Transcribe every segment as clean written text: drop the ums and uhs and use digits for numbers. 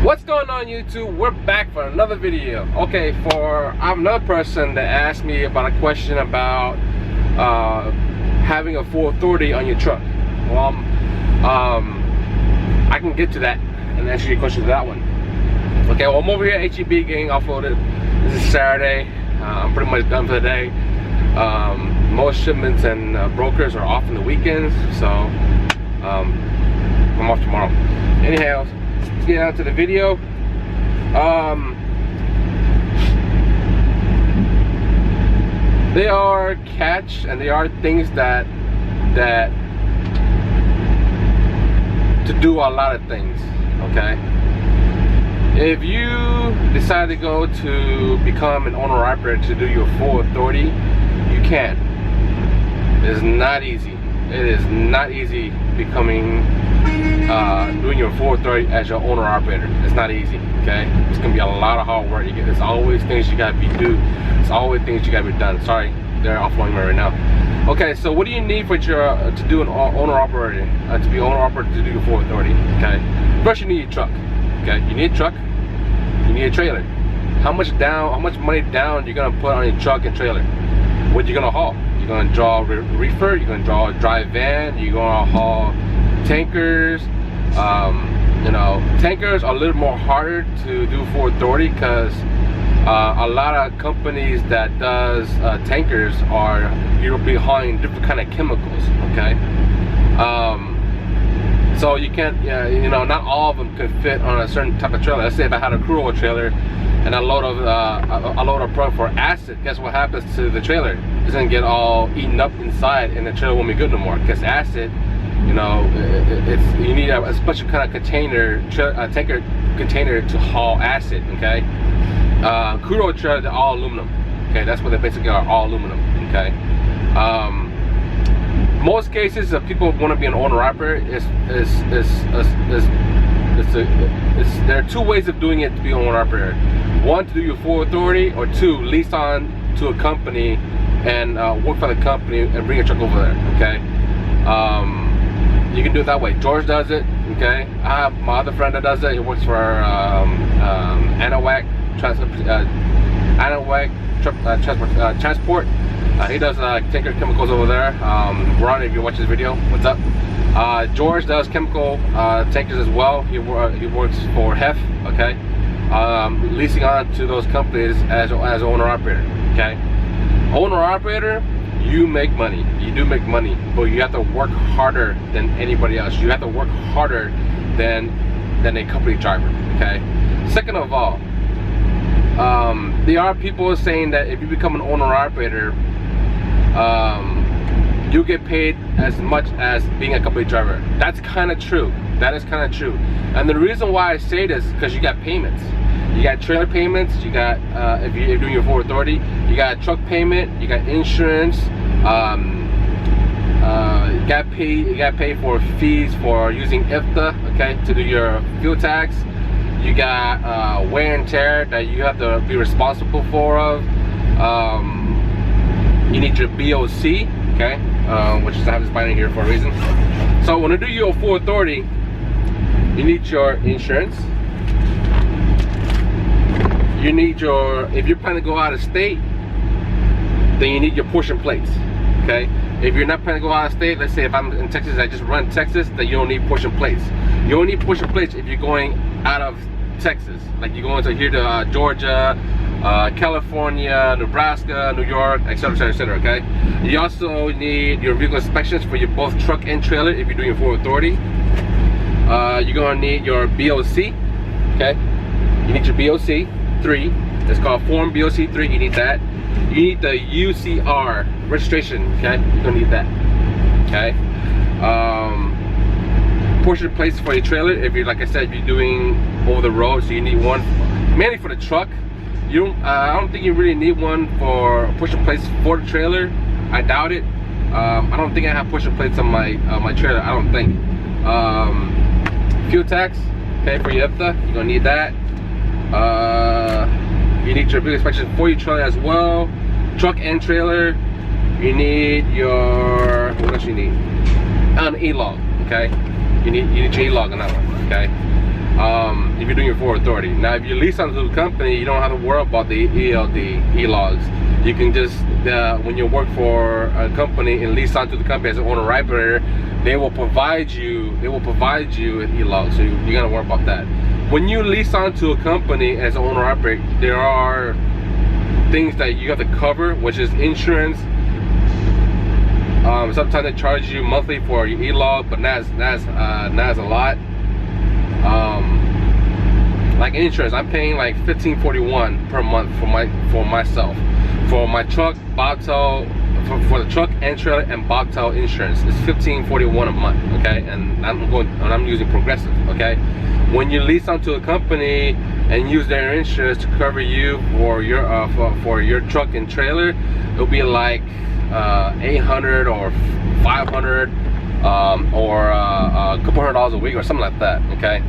What's going on, YouTube? We're back for another video. Okay, I'm another person that asked me about a question about having a full authority on your truck. Well, I can get to that and answer your question to that one. Okay, well, I'm over here at HEB getting offloaded. This is Saturday. I'm pretty much done for the day. Most shipments and brokers are off on the weekends, so I'm off tomorrow. Anyhow, let's get out to the video. There are catch and there are things that to do a lot of things. Okay, if you decide to go to become an owner operator to do your full authority, you can. It is not easy. It is not easy becoming doing your full authority as your owner operator. It's not easy. Okay, it's gonna be a lot of hard work. There's always things you gotta do. It's always things you gotta be done. Sorry, they're offloading me right now. Okay, so what do you need for your to do an owner operator to be owner operator to do your full authority? Okay, first you need your truck. Okay, you need a truck. You need a trailer. How much money down you're gonna put on your truck and trailer? What you gonna haul? You're gonna draw reefer. You're gonna draw a dry van. You're gonna haul tankers. You know, tankers are a little more harder to do full authority because a lot of companies that does tankers are you'll be hauling different kind of chemicals. Okay, so you can't, you know, not all of them can fit on a certain type of trailer. Let's say if I had a crude oil trailer and I load a product for acid, guess what happens to the trailer? It's gonna get all eaten up inside, and the trailer won't be good no more. Because acid, you know, you need a special kind of container, tanker container to haul acid. Okay, crude oil trailers are all aluminum. Okay, that's what they basically are, all aluminum. Okay, most cases if people want to be an owner operator, there are two ways of doing it to be an owner operator. One, to do your full authority, or two, lease on to a company and work for the company and bring your truck over there. Okay, you can do it that way. George does it. Okay, I have my other friend that does it. He works for Anahuac Transport. He does tanker chemicals over there. Ron, if you watch this video, what's up? George does chemical tankers as well. He works for HEF. Okay, leasing on to those companies as owner operator. Okay, owner operator, you make money. You do make money, but you have to work harder than anybody else. You have to work harder than a company driver. Okay. Second of all, there are people saying that if you become an owner operator, you get paid as much as being a company driver. That's kind of true. That is kind of true. And the reason why I say this is because you got payments. You got trailer payments. You got if you're doing your full authority, you got a truck payment. You got insurance. You got paid for fees for using IFTA. Okay, to do your fuel tax. You got wear and tear that you have to be responsible for. You need your BOC, okay, which is I have this binder here for a reason. So when you do your full authority, you need your insurance. You need your, if you're planning to go out of state, then you need your portion plates. Okay, if you're not planning to go out of state, let's say if I'm in Texas, I just run Texas, then you don't need portion plates. You only need portion plates if you're going out of Texas, like you're going to here to Georgia, California, Nebraska, New York, etc., etc., etc. Okay, you also need your vehicle inspections for your both truck and trailer if you're doing your full authority. You're gonna need your BOC. Okay, you need your BOC 3. It's called Form BOC 3. You need that. You need the UCR registration. Okay, you're gonna need that. Okay. Portion plates for your trailer. If you're, like I said, if you're doing over the road, so you need one mainly for the truck. You don't, I don't think you really need one for portion plates for the trailer. I doubt it. I don't think I have portion plates on my trailer. I don't think. Fuel tax, okay, for your IFTA, you're gonna need that. You need your vehicle inspection for your trailer as well. Truck and trailer. You need your, what else you need? An E-log. okay? You need your E-log on that one, okay? If you're doing your full authority. Now, if you lease onto the company, you don't have to worry about the E-logs. You can just, when you work for a company and lease onto the company as an owner-operator, they will provide you an E-log, so you gotta worry about that. When you lease onto a company as an owner-operator, there are things that you have to cover, which is insurance. Sometimes they charge you monthly for your E-log, but that's a lot. Like insurance, I'm paying like $15.41 per month for myself. For my truck, bobtail, for the truck and trailer and bobtail insurance, it's $15.41 a month, okay? And I'm using Progressive, okay? When you lease onto a company and use their insurance to cover you for your truck and trailer, it'll be like $800 or $500 or a couple $100 a week or something like that, okay?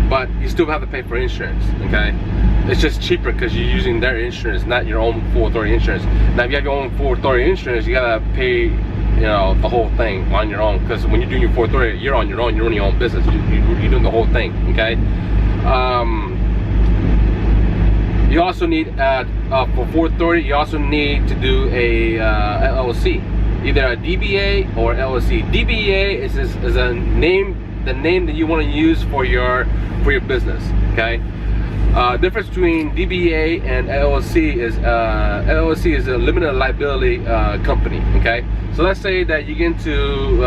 But you still have to pay for insurance, okay? It's just cheaper because you're using their insurance, not your own full authority insurance. Now, if you have your own full authority insurance, you gotta pay, you know, the whole thing on your own. Because when you're doing your full authority, you're on your own. You're running your own business. You're doing the whole thing, okay? You also need for full authority, you also need to do a LLC, either a DBA or LLC. DBA is a name. The name that you want to use for your business, okay? Difference between DBA and LLC is a limited liability company, okay? So let's say that you get into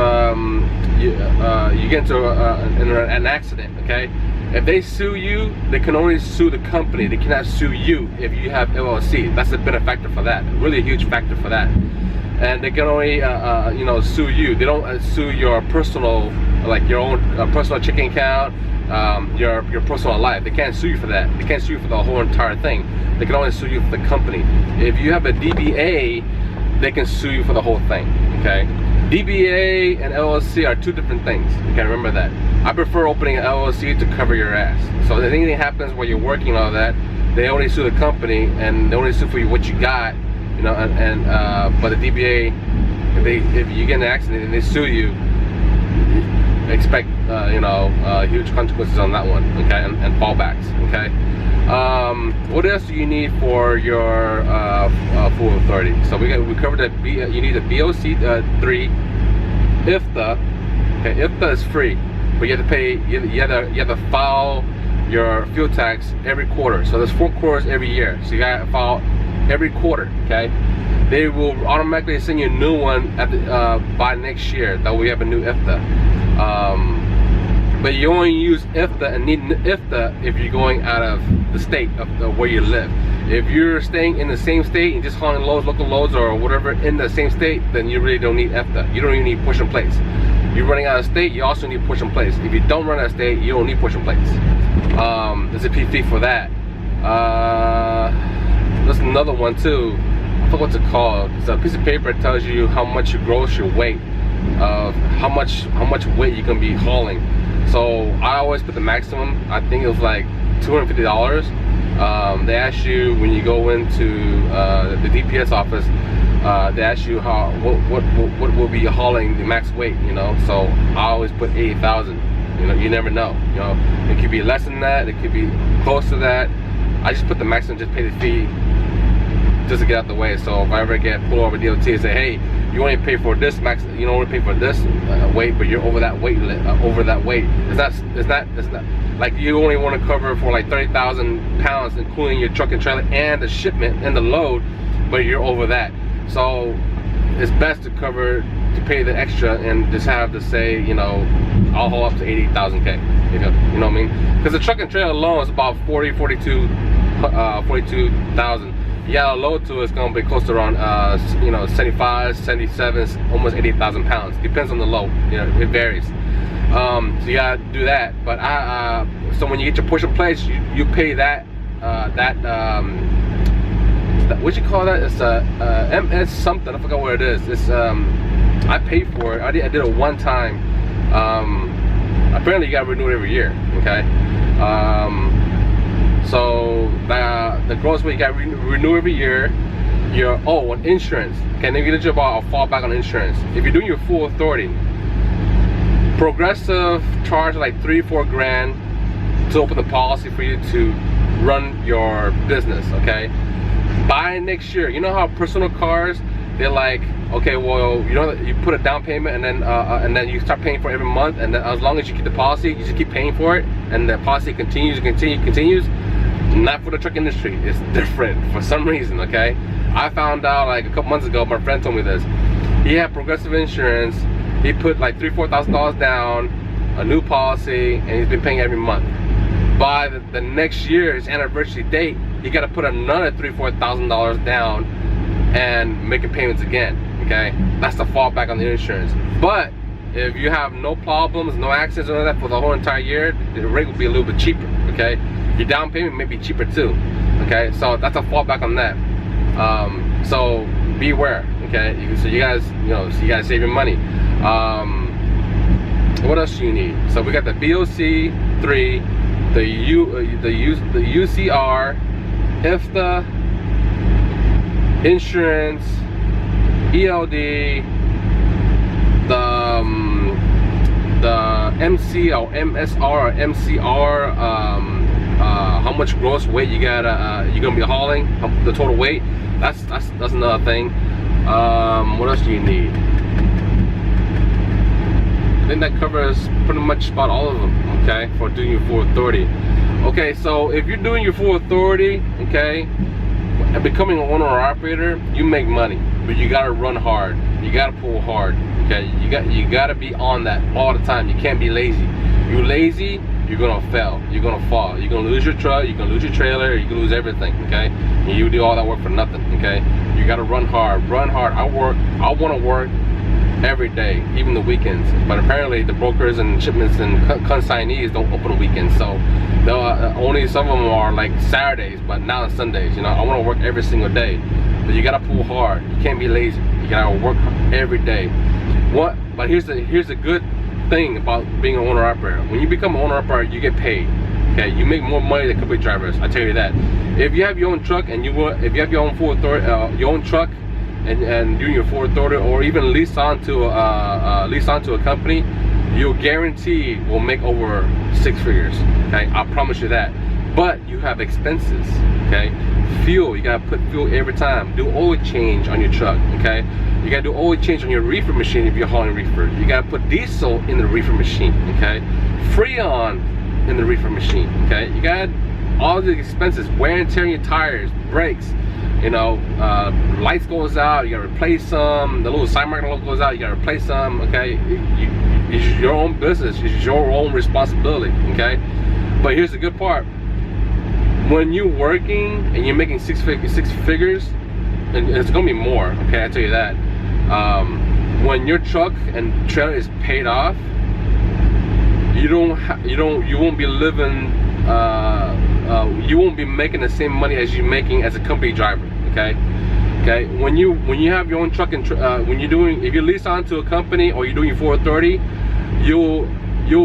an accident, okay? If they sue you, they can only sue the company. They cannot sue you if you have LLC. That's a benefactor for that, really a huge factor for that. And they can only you know, sue you. They don't sue your personal, like your own personal checking account, your personal life. They can't sue you for that. They can't sue you for the whole entire thing. They can only sue you for the company. If you have a DBA, they can sue you for the whole thing, okay? DBA and LLC are two different things, okay? Remember that. I prefer opening an LLC to cover your ass. So if anything happens while you're working and all that, they only sue the company and they only sue for you what you got, you know, but the DBA, if you get in an accident and they sue you, expect you know, huge consequences on that one, okay, and fallbacks, okay. What else do you need for your full authority? So we covered that. You need a BOC 3, IFTA. Okay, IFTA is free, but you have to pay. You have to file your fuel tax every quarter. So there's 4 quarters every year. So you gotta file every quarter, okay? They will automatically send you a new one at by next year. That we have a new IFTA. But you only use IFTA and need IFTA if you're going out of the state of where you live. If you're staying in the same state and just hauling loads, local loads or whatever in the same state, then you really don't need IFTA. You don't even need push and place. You're running out of state, you also need push and place. If you don't run out of state, you don't need push and place. There's a PV for that. There's another one too. I forgot what it's called. It's a piece of paper that tells you how much you gross your weight, how much weight you're gonna be hauling. So I always put the maximum. I think it was like $250. They ask you when you go into the DPS office. They ask you what will be hauling the max weight, you know. So I always put 80,000. You know, you never know. You know, it could be less than that. It could be close to that. I just put the maximum, just pay the fee, just to get out the way. So if I ever get pulled over DOT and say, hey, you only pay for this max, you don't only pay for this weight, but you're over that weight, It's not like you only want to cover for like 30,000 pounds, including your truck and trailer and the shipment and the load, but you're over that. So it's best to pay the extra and just have to say, you know, I'll haul up to 80,000K. You know what I mean? Because the truck and trailer alone is about 42,000. Yeah, a load to it's gonna be close to around you know, 75, 77, almost 80,000 pounds. Depends on the load. You know, it varies. So you gotta do that. But so when you get your push and place, you pay that what you call that? It's MS something. I forgot what it is. It's I paid for it. I did it one time. Apparently you gotta renew it every year. Okay. So the gross weight you got renew every year. Your on insurance. Okay, then you get about a fallback on insurance. If you're doing your full authority, Progressive charge like $3-4 grand to open the policy for you to run your business, okay? By next year, you know how personal cars, they're like, okay, well, you know, you put a down payment and then you start paying for it every month, and then as long as you keep the policy, you just keep paying for it, and the policy continues. Not for the truck industry. It's different for some reason, okay? I found out like a couple months ago, my friend told me this. He had Progressive insurance. He put like $3,000-4,000 down, a new policy, and he's been paying every month. By the next year, his anniversary date, he got to put another $3,000-4,000 down and making payments again, okay? That's the fallback on the insurance. But if you have no problems, no accidents or that for the whole entire year, the rate will be a little bit cheaper, okay? Your down payment may be cheaper too, okay? So that's a fallback on that. So beware, okay? So you guys, you know, so you guys save your money. What else do you need? So we got the BOC 3, the UCR, IFTA, insurance, ELD, the MC or MSR or MCR, how much gross weight you're gonna be hauling, the total weight. That's another thing. What else do you need? I think that covers pretty much about all of them, okay, for doing your full authority. Okay, so if you're doing your full authority, okay, and becoming an owner or operator, you make money, but you gotta run hard. You gotta pull hard, okay? You gotta be on that all the time. You can't be lazy. You're lazy, you're gonna fail. You're gonna fall. You're gonna lose your truck. You're gonna lose your trailer. You can lose everything, okay? And you do all that work for nothing, okay? You gotta run hard. Run hard. I want to work every day, even the weekends. But apparently the brokers and shipments and consignees don't open on weekends, so only some of them are like Saturdays, but not on Sundays. You know, I want to work every single day, but you gotta pull hard. You can't be lazy. You gotta work every day. But here's the good thing about being an owner operator. When you become an owner operator, you get paid. Okay, you make more money than company drivers. I tell you that. If you have your own truck and if you have your own full authority, your own truck, and doing your full authority, or even lease onto a company, you'll guarantee will make over 6 figures. Okay, I promise you that. But you have expenses. Okay, fuel, you gotta put fuel every time. Do oil change on your truck. Okay, you gotta do oil change on your reefer machine if you're hauling reefer. You gotta put diesel in the reefer machine. Okay, Freon in the reefer machine. Okay, you got all the expenses, wear and tear on your tires, brakes. You know, lights goes out, you gotta replace them. The little side marker goes out, you gotta replace them. Okay, it's your own business, it's your own responsibility. Okay, but here's the good part: when you're working and you're making six figures, and it's gonna be more. Okay, I tell you that. When your truck and trailer is paid off, you won't be living. You won't be making the same money as you're making as a company driver. Okay, when you have your own truck and if you lease onto a company or you're doing your full authority, you'll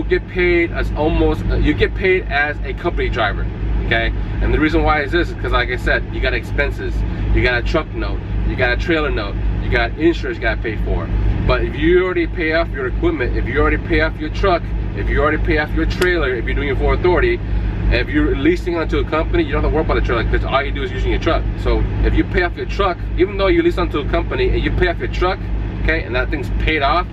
get paid as a company driver. Okay, and the reason why is this is because, like I said, you got expenses, you got a truck note, you got a trailer note, you got insurance you got to pay for. But if you already pay off your equipment, if you already pay off your truck, if you already pay off your trailer, if you're doing your full authority, if you're leasing onto a company, you don't have to worry about the trailer because all you do is using your truck. So if you pay off your truck, even though you lease onto a company and you pay off your truck, okay, and that thing's paid off,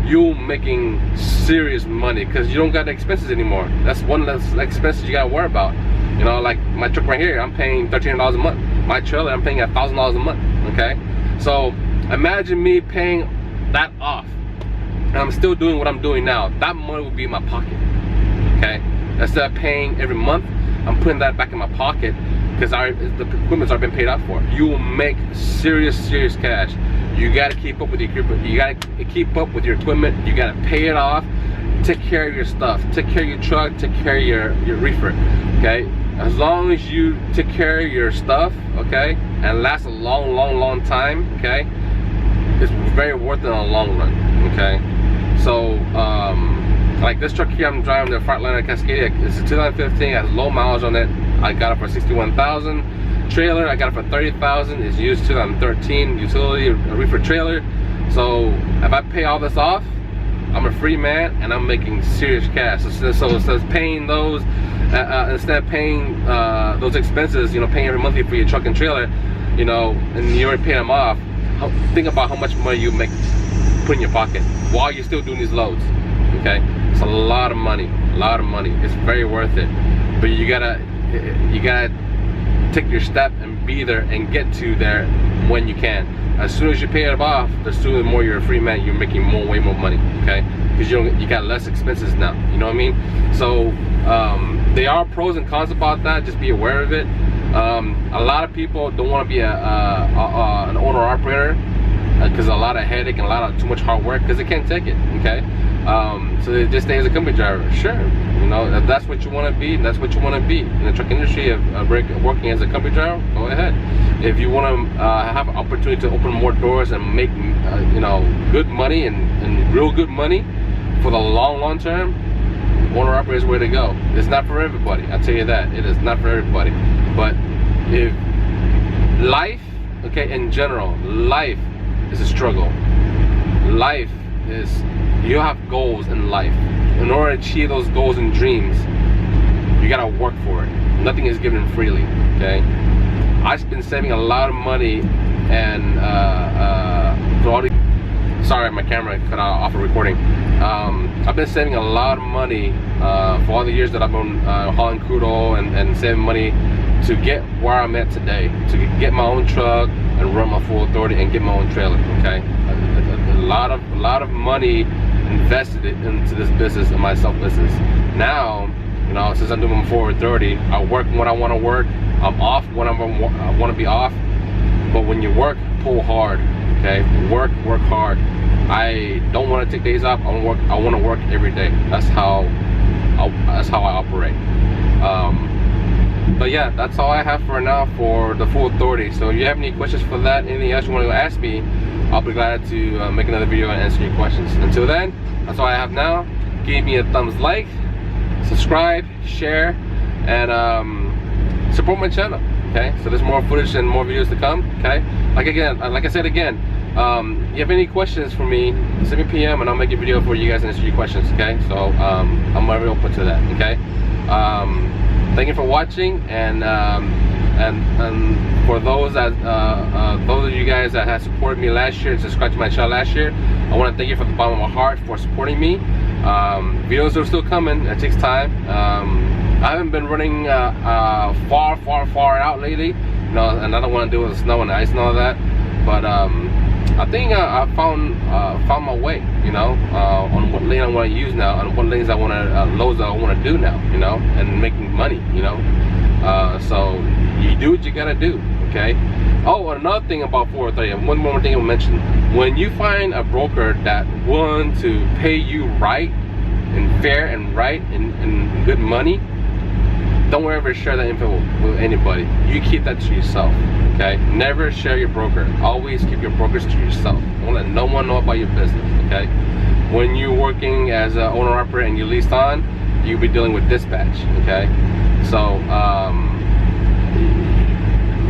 you're making serious money because you don't got the expenses anymore. That's one less expenses you gotta worry about. You know, like my truck right here, I'm paying $1,300 a month. My trailer, I'm paying $1,000 a month. Okay, so imagine me paying that off, and I'm still doing what I'm doing now. That money will be in my pocket. Okay, instead of paying every month, I'm putting that back in my pocket because the equipment's already been paid out for. You will make serious cash. You got to keep up with your equipment. You got to keep up with your equipment. You got to pay it off. Take care of your stuff. Take care of your truck. Take care of your reefer. Okay, as long as you take care of your stuff, okay, and lasts a long time, okay, it's very worth it in the long run. Okay, so like this truck here I'm driving, the Freightliner Cascadia, it's a 2015, it has low mileage on it. I got it for 61,000. Trailer, I got it for 30,000. It's used 2013 utility reefer trailer. So if I pay all this off, I'm a free man and I'm making serious cash. So instead of paying those, those expenses, you know, paying every monthly for your truck and trailer, you know, and you already pay them off, think about how much money you make put in your pocket while you're still doing these loads. Okay, it's a lot of money, It's very worth it, but you gotta take your step and be there and get to there when you can. As soon as you pay it off, the sooner the more you're a free man, you're making way more money. Okay, because you got less expenses now. You know what I mean? So there are pros and cons about that. Just be aware of it. A lot of people don't want to be an owner operator because a lot of headache and a lot of too much hard work because they can't take it. Okay, so they just stay as a company driver. Sure, you know, if that's what you want to be, that's what you want to be in the truck industry. Of working as a company driver, go ahead. If you want to have an opportunity to open more doors and make you know, good money and real good money for the long term, owner operator is where to go. It's not for everybody, I'll tell you that. It is not for everybody. But if life, okay, in general, life is a struggle. Life is, you have goals in life. In order to achieve those goals and dreams, you gotta work for it. Nothing is given freely, okay? I've been saving a lot of money and sorry, my camera cut off of recording. I've been saving a lot of money for all the years that I've been hauling crude oil and saving money to get where I'm at today, to get my own truck and run my full authority and get my own trailer. Okay, a lot of money invested into this business and my self business. Now, you know, since I'm doing my full authority, I work when I want to work. I'm off when I want to be off. But when you work, pull hard. Okay, work hard. I don't want to take days off. I want to work every day. That's how I operate. But yeah, that's all I have for now for the full authority. So if you have any questions for that, anything else you want to ask me, I'll be glad to make another video and answer your questions. Until then, that's all I have now. Give me a thumbs like, subscribe, share, and support my channel. Okay, so there's more footage and more videos to come. Okay, like I said again, you have any questions for me, send me a PM and I'll make a video for you guys and answer your questions. Okay, so I'm very open to that. Okay, thank you for watching, and for those of you guys that have supported me last year and subscribed to my channel last year, I want to thank you from the bottom of my heart for supporting me. Videos are still coming. It takes time. I haven't been running far out lately, you know, and I don't want to deal with the snow and ice and all that. But I think I found my way, you know, on what lane I want to use now, and what lanes I want to loads I want to do now, you know, and making money, you know. So you do what you gotta do, okay? Oh, another thing about 430, one more thing I'll mention. When you find a broker that wants to pay you right and fair and right and good money, don't ever share that info with anybody. You keep that to yourself, okay? Never share your broker. Always keep your brokers to yourself. Don't let no one know about your business, okay? When you're working as an owner operator and you leased on, you'll be dealing with dispatch, okay? So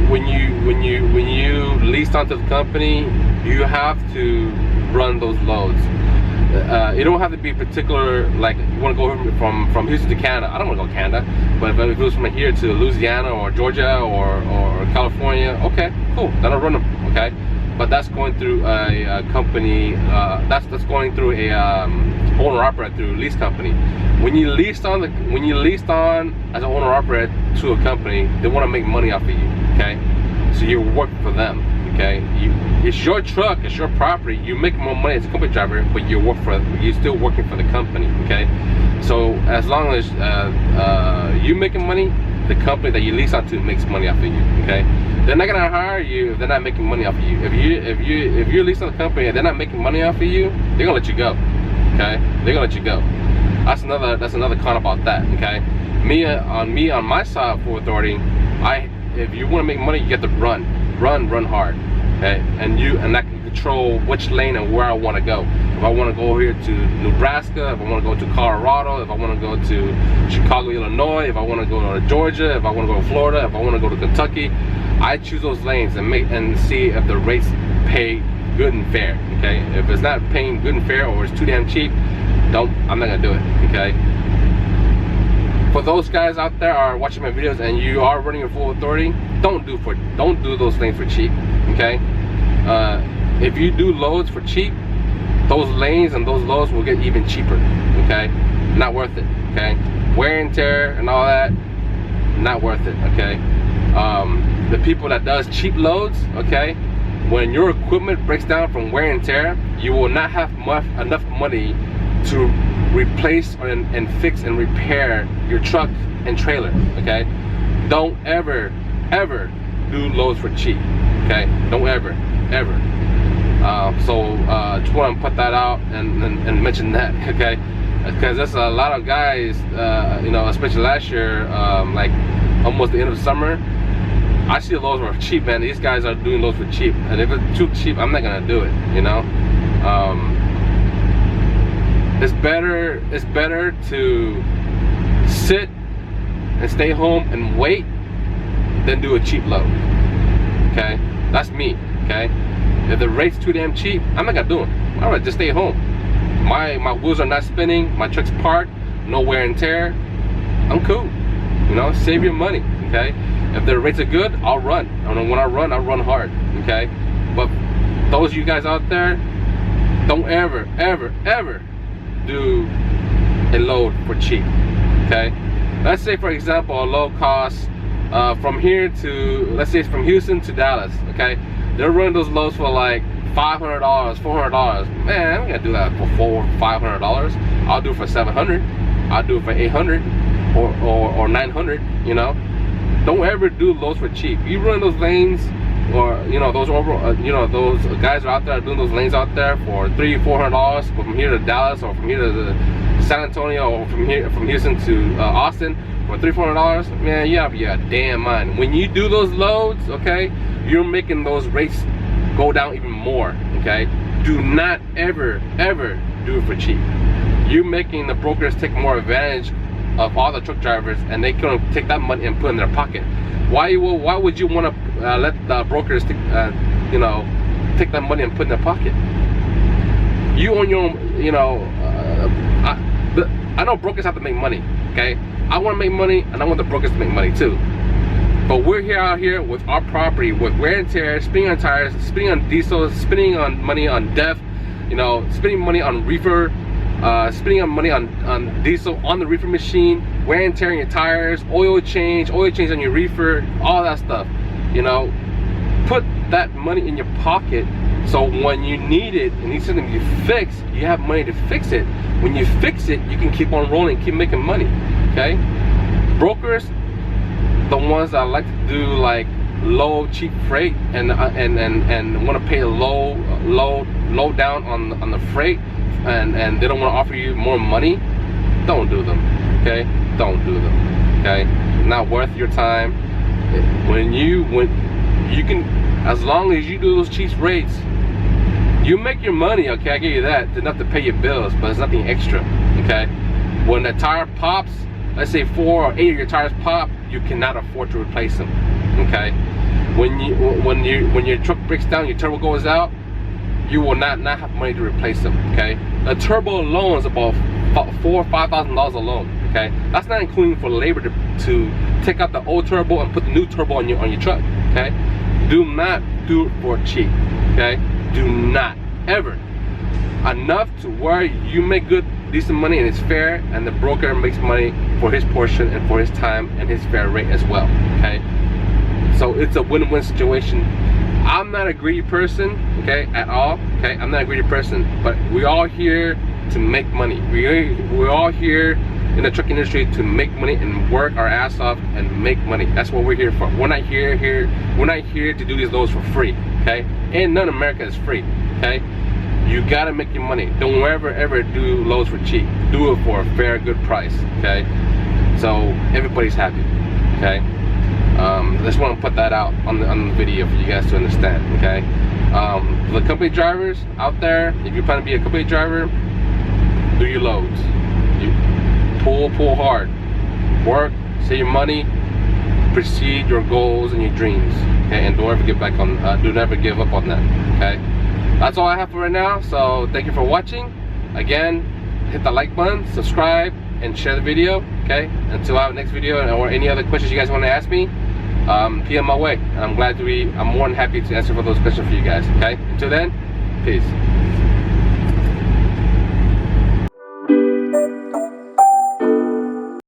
when you leased onto the company, you have to run those loads. You don't have to be particular, like you want to go from Houston to Canada. I don't want to go to Canada, but if it goes from here to Louisiana or Georgia or California, okay, cool, then I'll run them, okay? But that's going through a company, that's going through a owner operator through a lease company. When you leased on as an owner operator to a company, they want to make money off of you, okay? So you work for them. Okay, it's your truck, it's your property. You make more money as a company driver, but you're still working for the company. Okay, so as long as you making money, the company that you lease out to makes money off of you. Okay, they're not gonna hire you if they're not making money off of you. If you're leasing a company and they're not making money off of you, they're gonna let you go. Okay, they're gonna let you go. That's another con about that. Okay, on my side for authority, if you want to make money, you get to run hard, okay? And I can control which lane and where I want to go. If I want to go here to Nebraska, if I want to go to Colorado, if I want to go to Chicago, Illinois, if I want to go to Georgia, if I want to go to Florida, if I want to go to Kentucky, I choose those lanes and see if the rates pay good and fair, okay? If it's not paying good and fair or it's too damn cheap, I'm not gonna do it. Okay. For those guys out there are watching my videos and you are running your full authority, don't do those things for cheap. Okay. If you do loads for cheap, those lanes and those loads will get even cheaper. Okay. Not worth it. Okay. Wear and tear and all that, not worth it. Okay. The people that does cheap loads, okay, when your equipment breaks down from wear and tear, you will not have enough money to replace and fix and repair your truck and trailer. Okay. Don't ever do loads for cheap. Okay. Don't ever. So just want to put that out and mention that. Okay. Because there's a lot of guys, you know, especially last year, like almost the end of summer, I see the loads for cheap, man. These guys are doing loads for cheap, and if it's too cheap, I'm not gonna do it. You know, it's better to sit and stay home and wait than do a cheap load. Okay, that's me. Okay, if the rate's too damn cheap, I'm not gonna do it. All right, just stay home. My wheels are not spinning, my truck's parked, no wear and tear, I'm cool. You know, save your money. Okay, if the rates are good, I'll run. And when I run hard. Okay, but those of you guys out there, don't ever do a load for cheap. Okay, let's say for example a load costs from here to, let's say it's from Houston to Dallas. Okay, they're running those loads for like $500, $400. Man, I'm gonna do that for $500. I'll do it for $700. I'll do it for $800 or $900. You know, don't ever do loads for cheap. You run those lanes, or you know those those guys are out there doing those lanes out there for $300-$400 from here to Dallas, or from here to San Antonio, or from Houston to Austin for $300-$400. Man, you have your damn mind. When you do those loads, okay, you're making those rates go down even more. Okay, do not ever do it for cheap. You're making the brokers take more advantage of all the truck drivers, and they can take that money and put it in their pocket. Why would you want to let the brokers take take that money and put it in their pocket? You own your own. You know, I know brokers have to make money. Okay, I want to make money, and I want the brokers to make money too. But we're out here with our property, with wear and tear, spending on tires, spending on diesel, spending on money on DEF, you know, spending money on reefer, spending on money on diesel on the reefer machine, wear and tearing your tires, oil change on your reefer, all that stuff. You know, put that money in your pocket, so when you need it and need something to fix, you have money to fix it. When you fix it, you can keep on rolling, keep making money. Okay, brokers, the ones that like to do like low cheap freight and want to pay a low down on the freight, and they don't want to offer you more money, don't do them. Okay, don't do them. Okay, not worth your time. When you can, as long as you do those cheap rates, you make your money. Okay, I give you that. It's enough to pay your bills, but it's nothing extra. Okay, when the tire pops, let's say 4 or 8 of your tires pop, you cannot afford to replace them. Okay, when your truck breaks down, your turbo goes out, you will not have money to replace them. Okay, a turbo alone is about $4,000 or $5,000 alone. Okay, that's not including for labor to take out the old turbo and put the new turbo on your truck. Okay, do not do it for cheap. Okay, do not ever. Enough to where you make good, decent money and it's fair, and the broker makes money for his portion and for his time and his fair rate as well. Okay, so it's a win-win situation. I'm not a greedy person, okay, at all. Okay, I'm not a greedy person, but we're all here to make money. We're all here in the trucking industry to make money and work our ass off and make money. That's what we're here for. We're not here to do these loads for free. Okay, and none of America is free. Okay, you gotta make your money. Don't ever do loads for cheap. Do it for a fair, good price. Okay, so everybody's happy. Okay, I just want to put that out on the video for you guys to understand. Okay, the company drivers out there, if you plan to be a company driver, do your loads. You pull hard, work, save your money, pursue your goals and your dreams. Okay, and don't ever give back on. Do never give up on that. Okay, that's all I have for right now. So thank you for watching. Again, hit the like button, subscribe, and share the video. Okay, until our next video, or any other questions you guys want to ask me, PM my way, and I'm more than happy to answer for those questions for you guys. Okay, until then, peace.